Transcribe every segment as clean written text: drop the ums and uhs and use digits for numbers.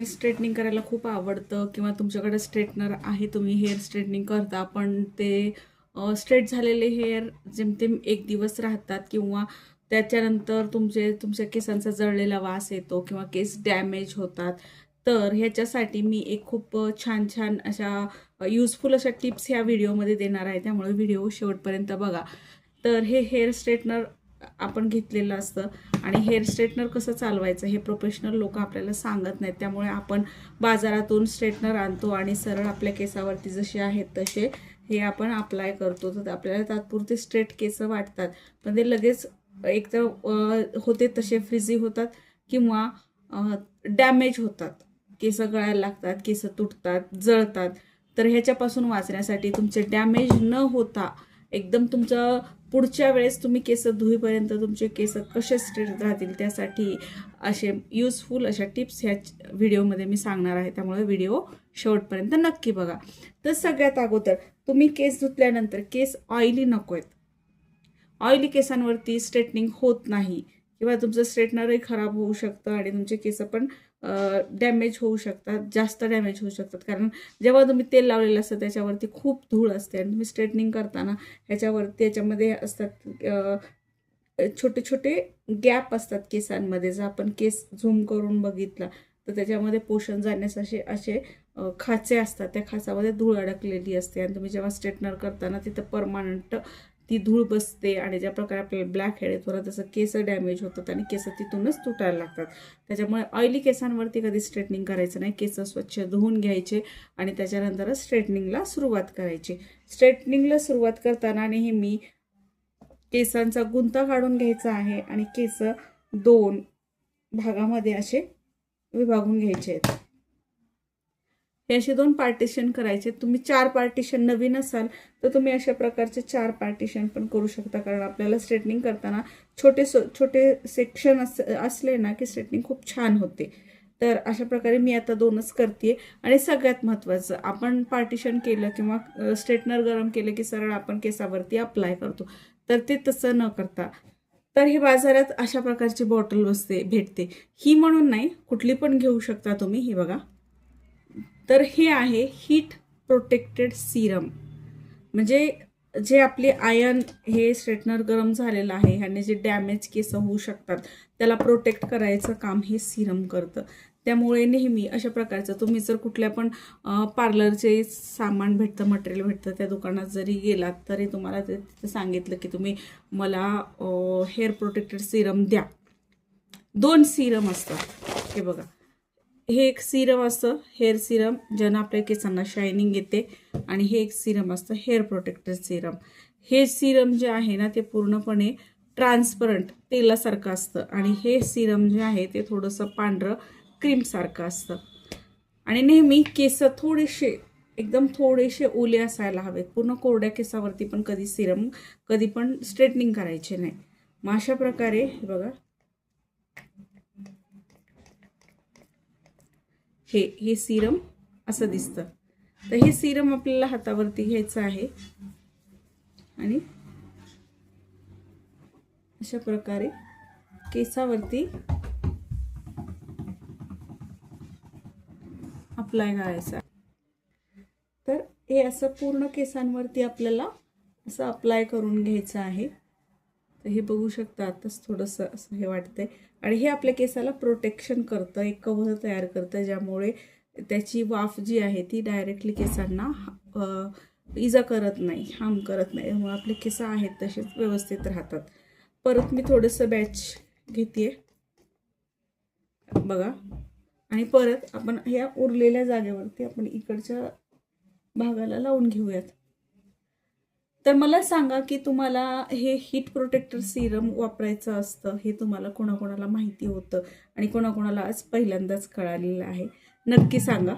Straightening करायला खूप आवडतं किंवा तुमच्याकडे स्ट्रेटनर आहे, तुम्ही हेअर स्ट्रेटनिंग करता, पण ते स्ट्रेट झालेले हेअर जेमतेम एक दिवस राहतात किंवा त्याच्यानंतर तुमच्या केसांचा जळलेला वास येतो किंवा केस डॅमेज होतात. तर ह्याच्यासाठी मी एक खूप छान छान अशा युजफुल अशा टिप्स ह्या व्हिडिओमध्ये देणार आहे, त्यामुळे व्हिडिओ शेवटपर्यंत बघा. तर हे हेअर स्ट्रेटनर आपण घेतलेलं असतं आणि हेअर स्ट्रेटनर कसं चालवायचं हे प्रोफेशनल लोक आपल्याला सांगत नाहीत, त्यामुळे आपण बाजारातून स्ट्रेटनर आणतो आणि सरळ आपल्या केसावरती जसे आहेत तसे हे आपण अप्लाय करतो. तर आपल्याला तात्पुरते स्ट्रेट केस वाटतात, पण ते लगेच एकतर होते तसे फ्रिझी होतात किंवा डॅमेज होतात, केस गळायला लागतात, केस तुटतात, जळतात. तर ह्याच्यापासून वाचण्यासाठी तुमचे डॅमेज न होता एकदम तुमचं पुढच्या वेळेस तुम्ही केस धुईपर्यंत तुमचे केस कसे स्ट्रेट राहतील त्यासाठी असे युजफुल अशा टिप्स ह्या व्हिडिओमध्ये मी सांगणार आहे, त्यामुळे व्हिडिओ शेवटपर्यंत नक्की बघा. तर सगळ्यात अगोदर तुम्ही केस धुतल्यानंतर केस ऑइली नको आहेत, ऑइली केसांवरती स्ट्रेटनिंग होत नाही किंवा तुमचं स्ट्रेटनरही खराब होऊ शकतं आणि तुमचे केस पण डॅमेज होऊ शकतात, जास्त डॅमेज होऊ शकतात. कारण जेव्हा तुम्ही तेल लावलेलं असतं त्याच्यावरती खूप धूळ असते आणि तुम्ही स्ट्रेटनिंग करताना याच्यामध्ये असतात छोटे छोटे गॅप असतात केसांमध्ये. जर आपण केस झूम करून बघितला तर त्याच्यामध्ये पोषण जाण्यास असे असे खाचे असतात, त्या खाचामध्ये धूळ अडकलेली असते आणि तुम्ही जेव्हा स्ट्रेटनर करताना तिथं परमानंट ती धूळ बसते आणि ज्या प्रकारे आपल्याला ब्लॅक हेड येतो ना तसं केस डॅमेज होतात आणि केस तिथूनच तुटायला लागतात. त्याच्यामुळे ऑइली केसांवरती कधी स्ट्रेटनिंग करायचं नाही, केस स्वच्छ धुवून घ्यायचे आणि त्याच्यानंतरच स्ट्रेटनिंगला सुरुवात करायची. स्ट्रेटनिंगला सुरुवात करताना नेहमी केसांचा गुंता काढून घ्यायचा आहे आणि केस 2 भागामध्ये असे विभागून घ्यायचे आहेत. हे असे 2 पार्टिशन करायचे. तुम्ही 4 पार्टिशन नवीन असाल तर तुम्ही अशा प्रकारचे 4 पार्टिशन पण करू शकता, कारण आपल्याला स्ट्रेटनिंग करताना छोटे सेक्शन असले ना की स्ट्रेटनिंग खूप छान होते. तर अशा प्रकारे मी आता 2च करते. आणि सगळ्यात महत्त्वाचं, आपण पार्टिशन केलं किंवा स्ट्रेटनर गरम केलं की सरळ आपण केसावरती अप्लाय करतो, तर ते तसं न करता तर हे बाजारात अशा प्रकारची बॉटल भेटते. ही म्हणून नाही, कुठली पण घेऊ शकता तुम्ही. हे बघा, तर हे आहे हीट प्रोटेक्टेड सिरम. म्हणजे जे आपले आयन हे स्ट्रेटनर गरम झालेलं आहे आणि जे डॅमेज केस होऊ शकतात त्याला प्रोटेक्ट करायचं काम हे सिरम करतं. त्यामुळे नेहमी अशा प्रकारचं तुम्ही जर कुठल्या पण पार्लरचे सामान भेटतं, मटेरियल भेटतं, त्या दुकानात जरी गेलात तरी तुम्हाला तिथं सांगितलं की तुम्ही मला हेअर प्रोटेक्टेड सिरम द्या. 2 सिरम असतात. हे बघा, हे एक सिरम असतं हेअर सिरम, ज्यानं आपल्या केसांना शायनिंग येते, आणि हे एक सिरम असतं हेअर प्रोटेक्टर सिरम. हे सिरम जे आहे ना ते पूर्णपणे ट्रान्सपरंट तेलासारखं असतं आणि हे सिरम जे आहे ते थोडंसं पांढरं क्रीमसारखं असतं. आणि नेहमी केस एकदम थोडेसे ओले असायला हवेत. पूर्ण कोरड्या केसावरती पण कधी पण स्ट्रेटनिंग करायचे नाही. मग अशा प्रकारे बघा, हे सिरम असं दिसतं. तर हे सिरम आपल्याला हातावरती घ्यायचं आहे आणि अशा प्रकारे केसावरती अप्लाय करायचं. तर हे असं पूर्ण केसांवरती आपल्याला असं अप्लाय करून घ्यायचं आहे. तर हे बघू शकता, आताच थोडंसं असं हे वाटतंय आणि हे आपल्या केसाला प्रोटेक्शन करतं, एक कव्हर तयार करतं, ज्यामुळे त्याची वाफ जी आहे ती डायरेक्टली केसांना इजा करत नाही, हार्म करत नाही. त्यामुळे आपले केस आहेत तसेच व्यवस्थित राहतात. परत मी थोडंसं बॅच घेते बघा, आणि परत आपण ह्या उरलेल्या जागेवरती आपण इकडच्या भागाला लावून घेऊयात. तर मला सांगा की तुम्हाला हे हीट प्रोटेक्टर सिरम वापरायचं असतं हे तुम्हाला कोणाकोणाला माहिती होतं आणि कोणाकोणाला आज पहिल्यांदाच कळालेलं आहे, नक्की सांगा.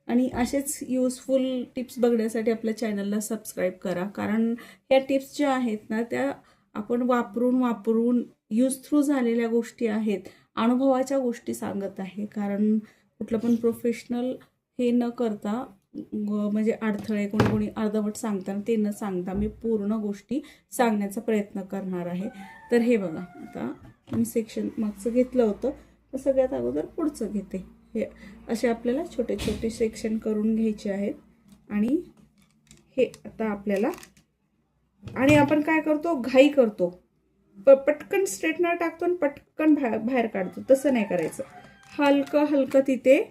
आणि असेच युजफुल टिप्स बघण्यासाठी आपल्या चॅनलला सबस्क्राईब करा, कारण ह्या टिप्स ज्या आहेत ना त्या आपण वापरून यूज थ्रू झालेल्या गोष्टी आहेत, अनुभवाच्या गोष्टी सांगत आहे. कारण कुठलं पण प्रोफेशनल हे न करता म्हणजे अडथळे कोणी अर्धवट सांगताना ते न सांगता मी पूर्ण गोष्टी सांगण्याचा प्रयत्न करणार आहे. तर हे बघा, आता मी सेक्शन मागचं घेतलं होतं, तर सगळ्यात अगोदर पुढचं घेते. हे असे आपल्याला छोटे छोटे सेक्शन करून घ्यायचे आहेत. आणि हे आता आपल्याला, आणि आपण काय करतो, घाई करतो, पटकन स्ट्रेटनर टाकतो आणि पटकन बाहेर काढतो. तसं नाही करायचं. हलकं हलकं तिथे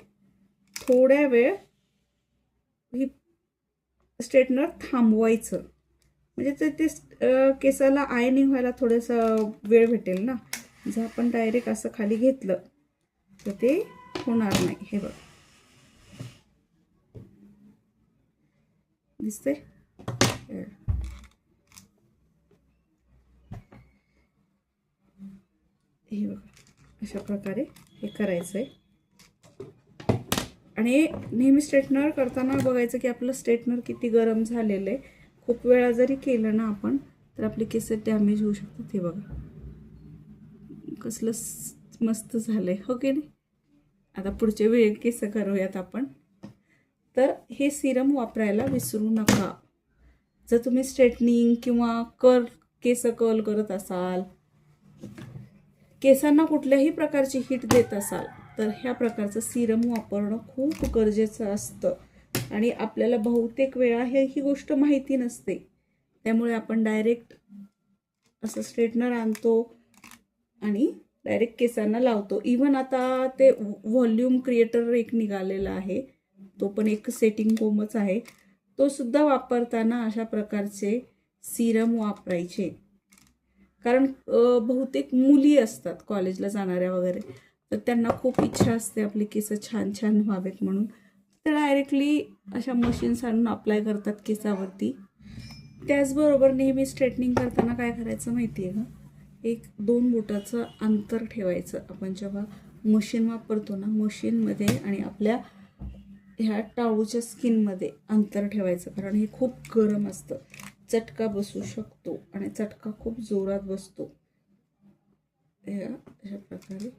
थोड्या वेळ ही स्ट्रेटनर थांबवायचं. म्हणजे ते केसाला आयनिंग व्हायला थोडंसं वेळ भेटेल ना. जर आपण डायरेक्ट असं खाली घेतलं तर ते होणार नाही. हे बघ, दिसते. हे बघा, अशा प्रकारे हे करायचं आहे. आणि नेहमी स्ट्रेटनर करताना बघायचं की आपलं स्ट्रेटनर किती गरम झालेलं आहे. खूप वेळा जरी केलं ना आपण तर आपले केस डॅमेज होऊ शकतात. हे बघा कसलं मस्त झालंय, हो की नाही. आता पुढचे वेळ केस करूयात आपण. तर हे सिरम वापरायला विसरू नका. जर तुम्ही स्ट्रेटनिंग किंवा केस कर्ल करत असाल, केसांना कुठल्याही प्रकारची हीट देत असाल, तर ह्या प्रकारचं सिरम वापरणं खूप गरजेचं असतं. आणि आपल्याला बहुतेक वेळा ही गोष्ट माहिती नसते. त्यामुळे आपण डायरेक्ट असं स्ट्रेटनर आणतो आणि डायरेक्ट केसांना लावतो. इवन आता ते व्हॉल्यूम क्रिएटर एक निघालेला आहे, तो पण एक सेटिंग कोमच आहे. तो सुद्धा वापरताना अशा प्रकारचे सिरम वापरायचे. कारण बहुतेक मुली असतात कॉलेजला जाणाऱ्या वगैरे, तर त्यांना खूप इच्छा असते आपली केस छान छान व्हावेत म्हणून. तर डायरेक्टली अशा मशीन्स आणून अप्लाय करतात केसावरती. त्याचबरोबर नेहमी स्ट्रेटनिंग करताना काय करायचं माहिती आहे का, 1-2 बोटाचं अंतर ठेवायचं. आपण जेव्हा मशीन वापरतो ना, मशीनमध्ये आणि आपल्या ह्या टाळूच्या स्किनमध्ये अंतर ठेवायचं. कारण हे खूप गरम असतं, चटका बसू शकतो आणि चटका खूप जोरात बसतो. अशा प्रकारे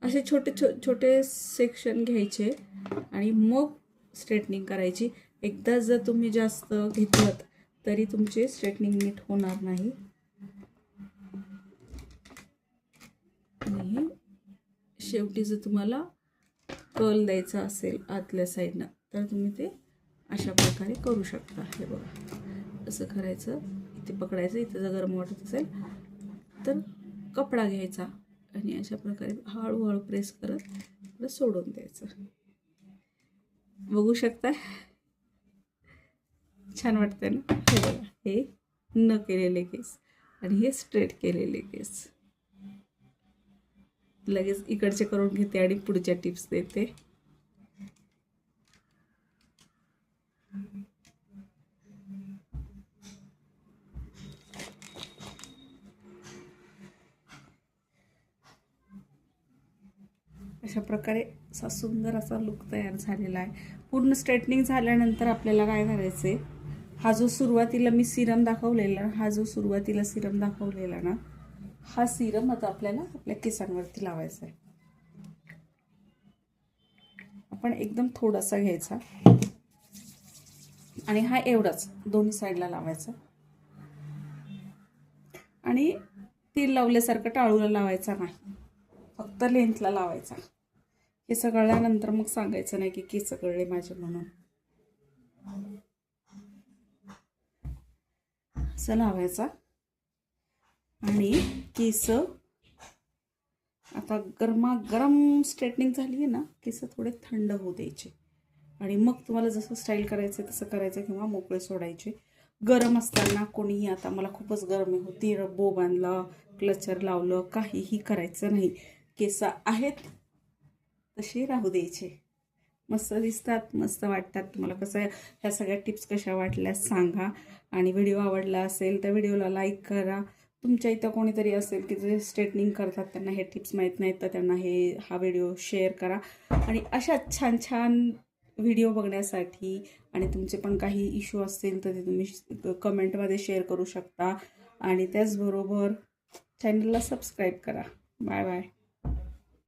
असे छोटे छोटे सेक्शन घ्यायचे आणि मग स्ट्रेटनिंग करायची. एकदा जर तुम्ही जास्त घेतलं तरी तुमचे स्ट्रेटनिंग नीट होणार नाही. आणि शेवटी जर तुम्हाला कर्ल द्यायचा असेल आतल्या साईडनं, तर तुम्ही ते अशा प्रकारे करू शकता. हे बघा, असं करायचं. इथे पकडायचं. इथे जर गरम वाटत असेल तर कपडा घ्यायचा आणि अशा प्रकारे हळूहळू प्रेस करत सोडून द्यायचं. बघू शकता, छान वाटतंय ना. हे बघा, हे न केलेले केस आणि हे स्ट्रेट केलेले केस. लगेच इकडचे करून घेते आणि पुढच्या टिप्स देते. अशा प्रकारे असा सुंदर असा लुक तयार झालेला आहे. पूर्ण स्ट्रेटनिंग झाल्यानंतर आपल्याला काय करायचं आहे, हा जो सुरुवातीला मी सिरम दाखवलेला ना, हा सिरम आता आपल्याला आपल्या केसांवरती लावायचा आहे. आपण एकदम थोडासा घ्यायचा आणि हा एवढाच दोन्ही साईडला लावायचा. आणि तेल लावल्यासारखं टाळूला लावायचा नाही, फक्त लेंथला लावायचा. केस गळल्यानंतर मग सांगायचं नाही की केस गळले माझे म्हणून. असं लावायचा. आणि केस आता गरम स्ट्रेटनिंग झाली आहे ना, केस थोडे थंड होऊ द्यायचे आणि मग तुम्हाला जसं स्टाईल करायचं तसं करायचं किंवा मोकळे सोडायचे. गरम असताना कोणीही, आता मला खूपच गरमी होती, बो बांधला, क्लचर लावलं, काहीही करायचं नाही. केस आहेत तसे राहू द्यायचे. मस्त दिसतात, मस्त वाटतात. तुम्हाला कसं ह्या सगळ्या टिप्स कशा वाटल्या सांगा. आणि व्हिडिओ आवडला असेल तर व्हिडिओला लाईक करा. तुमच्या इथं कोणीतरी असेल की जे स्ट्रेटनिंग करतात, त्यांना हे टिप्स माहीत नाहीत, तर त्यांना हा व्हिडिओ शेअर करा. आणि अशा छान छान व्हिडिओ बघण्यासाठी आणि तुमचे पण काही इश्यू असतील तर ते तुम्ही कमेंटमध्ये शेअर करू शकता. आणि त्याचबरोबर चॅनलला सबस्क्राईब करा. Bye bye.